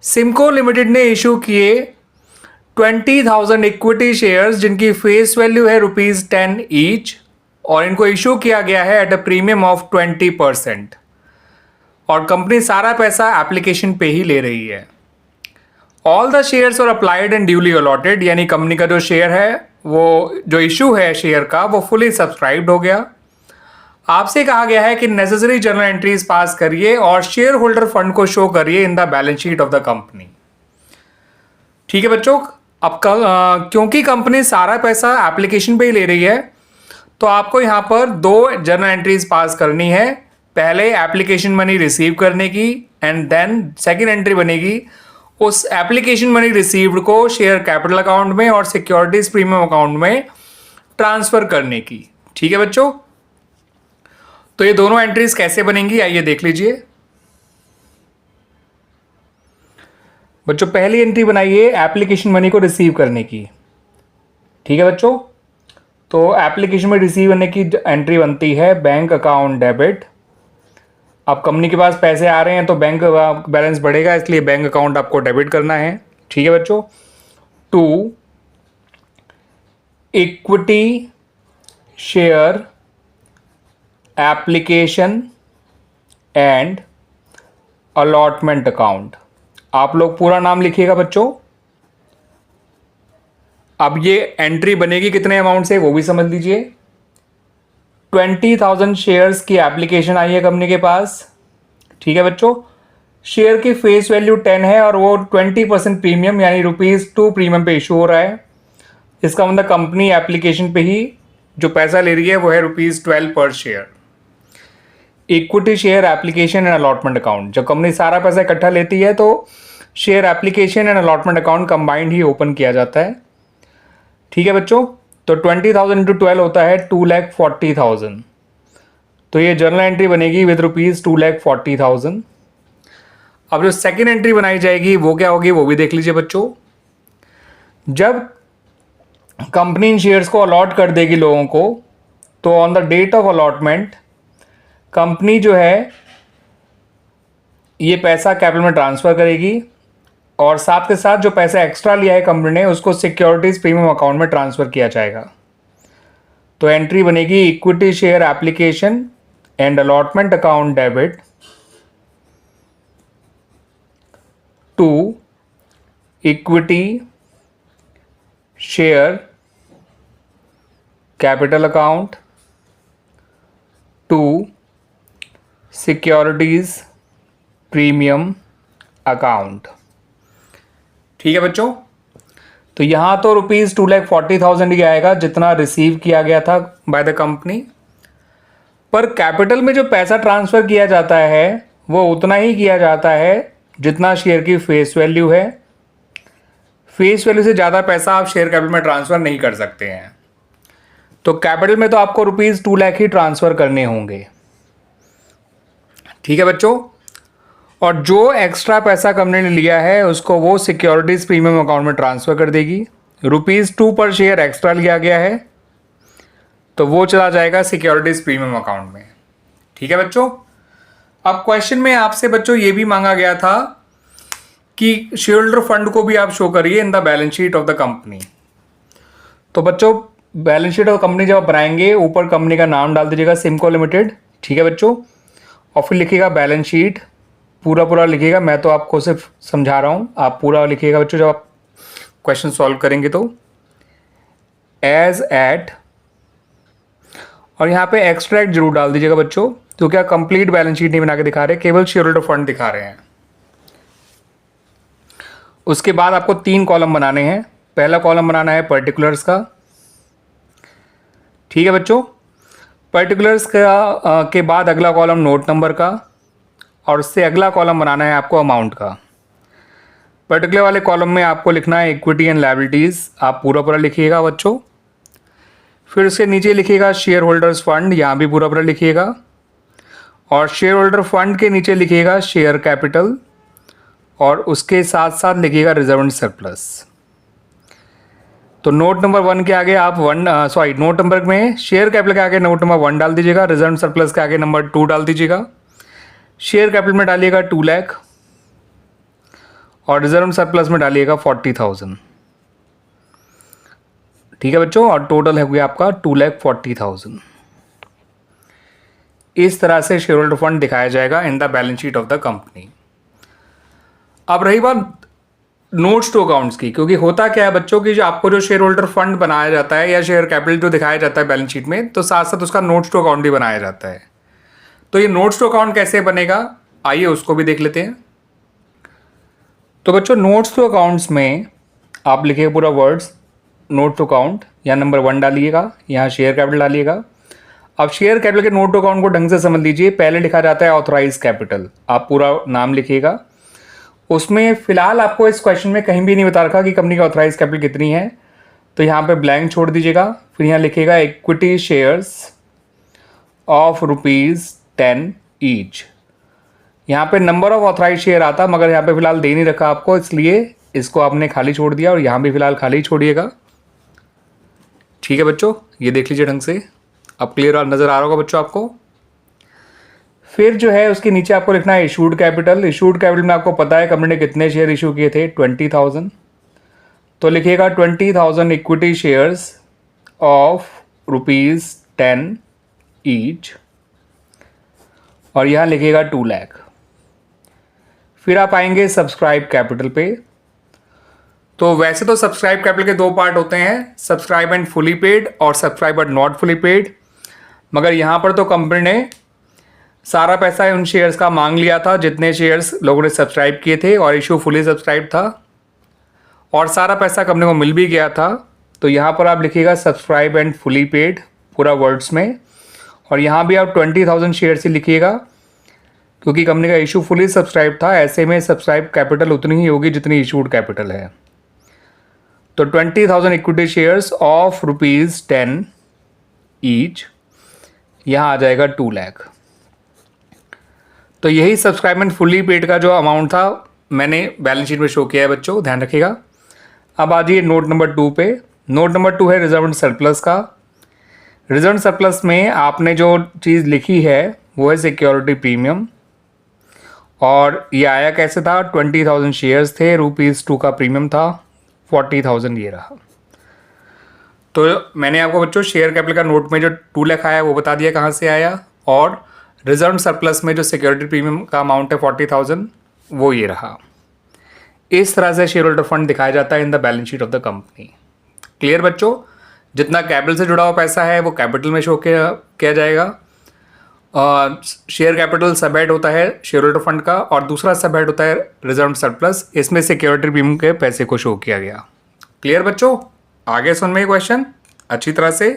Simco limited ने issue किए 20,000 equity shares जिनकी फेस वैल्यू है ₹10 ईच, और इनको इशू किया गया है एट अ प्रीमियम ऑफ 20%, और कंपनी सारा पैसा एप्लीकेशन पे ही ले रही है। ऑल द शेयर्स और अप्लाइड एंड ड्यूली अलॉटेड, यानी कंपनी का जो शेयर है, वो जो इशू है शेयर का, वो फुली सब्सक्राइब्ड हो गया। आपसे कहा गया है कि नेसेसरी जर्नल एंट्रीज पास करिए और शेयर होल्डर फंड को शो करिए in the balance sheet of the company. ठीक है बच्चों, अब क्योंकि कंपनी सारा पैसा एप्लीकेशन पे ही ले रही है, तो आपको यहाँ पर 2 जर्नल एंट्रीज पास करनी है। पहले एप्लीकेशन मनी रिसीव करने की, एंड देन सेकेंड एंट्री बनेगी उस एप्लीकेशन मनी रिसीव्ड को शेयर कैपिटल अकाउंट में और सिक्योरिटीज प्रीमियम अकाउंट में ट्रांसफर करने की। ठीक है बच्चों, तो ये दोनों एंट्रीज कैसे बनेंगी आइए देख लीजिए। बच्चों पहली एंट्री बनाइए एप्लीकेशन मनी को रिसीव करने की। ठीक है बच्चों, तो एप्लीकेशन में रिसीव करने की एंट्री बनती है बैंक अकाउंट डेबिट। अब कंपनी के पास पैसे आ रहे हैं तो बैंक बैलेंस बढ़ेगा, इसलिए बैंक अकाउंट आपको डेबिट करना है। ठीक है बच्चों, to equity share application and allotment account. आप लोग पूरा नाम लिखिएगा बच्चों। अब ये एंट्री बनेगी कितने अमाउंट से वो भी समझ लीजिए। 20,000 शेयर्स की एप्लीकेशन आई है कंपनी के पास। ठीक है बच्चों, शेयर की फेस वैल्यू 10 है और वो 20% प्रीमियम यानी ₹2 प्रीमियम पे इशू हो रहा है। इसका मतलब कंपनी एप्लीकेशन पे ही जो पैसा ले रही है वो है ₹12 पर share. Equity share application and allotment account, जब कंपनी सारा पैसा इकट्ठा लेती है तो share application and allotment account combined he open किया जाता है। ठीक है बच्चों, तो 20,000 इंटू 12 होता है 2,40,000। तो ये जर्नल एंट्री बनेगी विद ₹2,40,000। अब जो सेकेंड एंट्री बनाई जाएगी वो क्या होगी वो भी देख लीजिए बच्चों। जब कंपनी इन शेयर्स को अलॉट कर देगी लोगों को, तो on the date of allotment company जो है ये पैसा कैपिटल में ट्रांसफर करेगी, और साथ के साथ जो पैसा एक्स्ट्रा लिया है कंपनी ने उसको सिक्योरिटीज प्रीमियम अकाउंट में ट्रांसफर किया जाएगा। तो एंट्री बनेगी equity share application and allotment account debit to equity share capital account to securities premium account. ठीक है बच्चों, तो यहां तो ₹2,40,000 ही आएगा जितना रिसीव किया गया था बाय द कंपनी, पर कैपिटल में जो पैसा ट्रांसफर किया जाता है वो उतना ही किया जाता है जितना शेयर की फेस वैल्यू है। फेस वैल्यू से ज़्यादा पैसा आप शेयर कैपिटल में ट्रांसफर नहीं कर सकते हैं। तो कैपिटल में तो आपको ₹2 लाख ही ट्रांसफर करने होंगे। ठीक है बच्चों, और जो एक्स्ट्रा पैसा कंपनी ने लिया है उसको वो सिक्योरिटीज प्रीमियम अकाउंट में ट्रांसफर कर देगी। ₹2 पर शेयर एक्स्ट्रा लिया गया है तो वो चला जाएगा सिक्योरिटीज प्रीमियम अकाउंट में। ठीक है बच्चों, अब क्वेश्चन में आपसे बच्चों ये भी मांगा गया था कि शेयर होल्डर फंड को भी आप शो करिए in the balance sheet of the company. तो बच्चों बैलेंस शीट ऑफ कंपनी जब आप बनाएंगे ऊपर कंपनी का नाम डाल दीजिएगा सिमको लिमिटेड। ठीक है बच्चों, और फिर लिखिएगा बैलेंस शीट, पूरा लिखिएगा। मैं तो आपको सिर्फ समझा रहा हूँ, आप पूरा लिखिएगा बच्चों जब आप क्वेश्चन सॉल्व करेंगे। तो एज एट, और यहाँ पे एक्सट्रैक्ट जरूर डाल दीजिएगा बच्चों, तो क्या कंप्लीट बैलेंस शीट नहीं बना के दिखा रहे, केवल शेयर होल्डर फंड दिखा रहे हैं। उसके बाद आपको 3 कॉलम बनाने हैं। पहला कॉलम बनाना है पर्टिकुलर्स का। ठीक है बच्चों, पर्टिकुलर्स का के बाद अगला कॉलम नोट नंबर का, और उससे अगला कॉलम बनाना है आपको अमाउंट का। पर्टिकुलर वाले कॉलम में आपको लिखना है इक्विटी एंड लायबिलिटीज़, आप पूरा लिखिएगा बच्चों। फिर उसके नीचे लिखिएगा शेयर होल्डर्स फंड, यहाँ भी पूरा लिखिएगा, और शेयर होल्डर फंड के नीचे लिखिएगा शेयर कैपिटल, और उसके साथ साथ लिखिएगा रिजर्व एंड सरप्लस। तो नोट नंबर 1 के आगे आप नोट नंबर में शेयर कैपिटल के आगे नोट नंबर 1 डाल दीजिएगा, रिजर्व एंड सरप्लस के आगे नंबर 2 डाल दीजिएगा। शेयर कैपिटल में डालिएगा 2 लाख, और रिजर्व सरप्लस में डालिएगा 40,000। ठीक है बच्चों, और टोटल है गया आपका 2,40,000। इस तरह से शेयर होल्डर फंड दिखाया जाएगा in the balance sheet of the company. अब रही बात नोट्स टू अकाउंट्स की, क्योंकि होता क्या है बच्चों की, जो आपको जो शेयर होल्डर फंड बनाया जाता है या शेयर कैपिटल जो दिखाया जाता है बैलेंस शीट में, तो साथ साथ उसका नोट्स टू अकाउंट भी बनाया जाता है। तो ये नोट्स टू अकाउंट कैसे बनेगा, आइए उसको भी देख लेते हैं। तो बच्चों नोट्स टू अकाउंट्स में आप लिखिए पूरा वर्ड्स नोट टू अकाउंट, यहाँ नंबर 1 डालिएगा, यहाँ शेयर कैपिटल डालिएगा। अब शेयर कैपिटल के नोट टू अकाउंट को ढंग से समझ लीजिए। पहले लिखा जाता है ऑथराइज कैपिटल, आप पूरा नाम लिखिएगा। उसमें फिलहाल आपको इस क्वेश्चन में कहीं भी नहीं बता रखा कि कंपनी का ऑथराइज कैपिटल कितनी है, तो यहाँ पे ब्लैंक छोड़ दीजिएगा। फिर यहाँ लिखिएगा इक्विटी शेयर्स ऑफ ₹10 ईच। यहाँ पे नंबर ऑफ ऑथराइज शेयर आता, मगर यहाँ पे फिलहाल दे नहीं रखा आपको, इसलिए इसको आपने खाली छोड़ दिया, और यहाँ भी फिलहाल खाली छोड़िएगा। ठीक है बच्चों, ये देख लीजिए ढंग से, अब क्लियर नज़र आ रहा होगा बच्चों आपको। फिर जो है उसके नीचे आपको लिखना है इशूड कैपिटल। इशूड कैपिटल में आपको पता है कंपनी ने कितने शेयर इशू किए थे, 20,000। तो लिखिएगा 20,000 इक्विटी शेयर्स ऑफ ₹10 ईच, और यहाँ लिखिएगा 2 लाख। फिर आप आएंगे सब्सक्राइब कैपिटल पे। तो वैसे तो सब्सक्राइब कैपिटल के 2 पार्ट होते हैं, सब्सक्राइब एंड फुली पेड और subscribe but not fully paid. मगर यहाँ पर तो कंपनी ने सारा पैसा उन शेयर्स का मांग लिया था जितने शेयर्स लोगों ने सब्सक्राइब किए थे, और इशू फुली सब्सक्राइब था, और सारा पैसा कंपनी को मिल भी गया था। तो यहाँ पर आप लिखिएगा सब्सक्राइब एंड फुली पेड पूरा वर्ड्स में, और यहाँ भी आप 20,000 शेयर्स ही लिखिएगा, क्योंकि कंपनी का इशू फुली सब्सक्राइब था। ऐसे में सब्सक्राइब कैपिटल उतनी ही होगी जितनी इशूड कैपिटल है। तो 20,000 इक्विटी शेयर्स ऑफ ₹10 ईच, यहाँ आ जाएगा 2 लाख। तो यही सब्सक्राइब एंड फुली पेड का जो अमाउंट था मैंने बैलेंस शीट में शो किया है बच्चों, ध्यान रखिएगा। अब आ जाइए नोट नंबर 2 पे। नोट नंबर 2 है रिजर्व सरप्लस का। रिजर्व सरप्लस में आपने जो चीज़ लिखी है वो है सिक्योरिटी प्रीमियम, और ये आया कैसे था, 20,000 शेयर्स थे, ₹2 का प्रीमियम था, 40,000 ये रहा। तो मैंने आपको बच्चों शेयर कैपिटल का नोट में जो 2 लाख आया वो बता दिया कहाँ से आया, और रिजर्व सरप्लस में जो सिक्योरिटी प्रीमियम का अमाउंट है 40,000 वो ये रहा। इस तरह से शेयर होल्डर फंड दिखाया जाता है in the balance sheet of the company. Clear बच्चों, जितना कैपिटल से जुड़ा हुआ पैसा है वो कैपिटल में शो किया जाएगा। शेयर कैपिटल सब हेड होता है शेयर होल्डर फंड का, और दूसरा सब हेड होता है रिजर्व सरप्लस, इसमें सिक्योरिटी प्रीमियम के पैसे को शो किया गया। क्लियर बच्चों, आगे सुन में क्वेश्चन अच्छी तरह से।